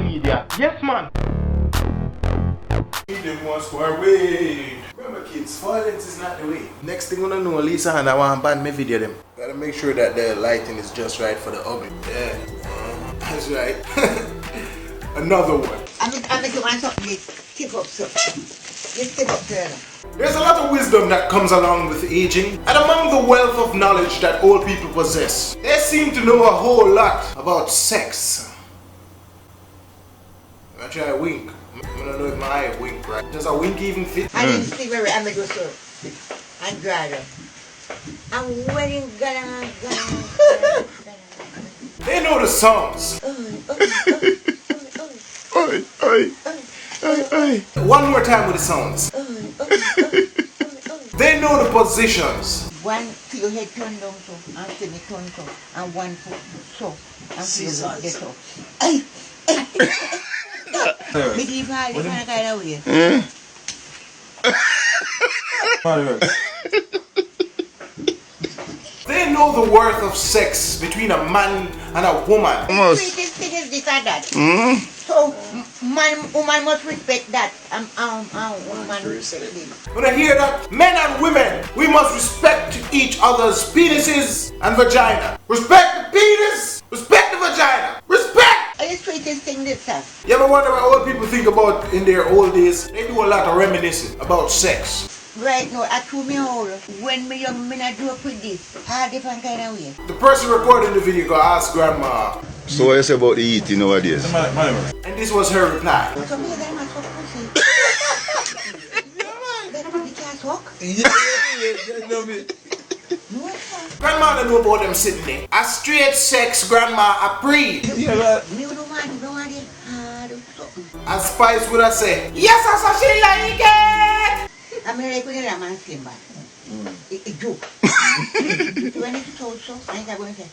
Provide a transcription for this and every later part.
media. Yes, man. Them one square way. Remember kids, violence is not the way. Next thing I know, Lisa and I want to ban my video them. Gotta make sure that the lighting is just right for the ugly. Yeah, that's right. Another one. I'm going something to keep up, so. Just keep up there. There's a lot of wisdom that comes along with aging, and among the wealth of knowledge that old people possess, they seem to know a whole lot about sex. I try a wink. I don't know if my eye wink right. Does a wink even fit? I didn't see where I'm going to go, I'm glad. I'm wearing gonna. They know the songs. One more time with the songs. They know the positions. One to your head turn down so, and to me turn so, and one foot so, and to your head so. Medieval, this one kind of way. They know the worth of sex between a man and a woman. Sweetest thing is this and that. So, woman must respect that. Woman respect this. When I hear that, men and women, we must respect each other's penises and vagina. Respect the penis, respect the vagina, respect! Are you sweetest thing this time? You ever wonder what old people think about in their old days? They do a lot of reminiscing about sex. Right now, I told me all, when me young men I grew up with this, all different kind of way. The person recording the video go ask grandma. So what you say about the eating nowadays? And this was her reply. So me get my suck pussy. That you can't suck? No, Grandma don't know about them sitting there. A straight sex grandma approve. me don't want it hard suck. And Spice would have say, yes, I saw she like it. I mean, like when you're man slim man. It's a joke. When it's so, I'm going to say,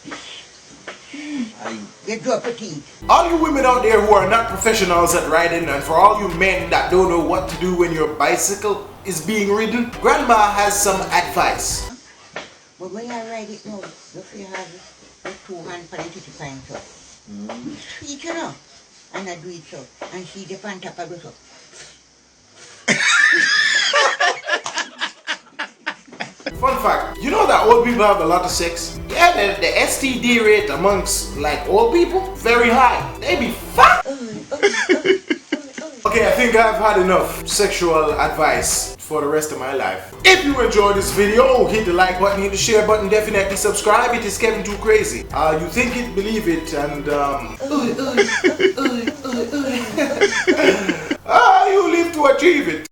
you drop a teeth. All you women out there who are not professionals at riding, and for all you men that don't know what to do when your bicycle is being ridden, grandma has some advice. But when I ride it now, you feel have the 2 hands for the 50 pounds so. Sweet, you know. And I do it so. And she the pan top I go so. Fun fact, you know that old people have a lot of sex? Yeah, the STD rate amongst like old people, very high. They be fat. Okay, I think I've had enough sexual advice for the rest of my life. If you enjoyed this video, hit the like button, hit the share button, definitely subscribe. It is K2K. You think it, believe it, and you live to achieve it.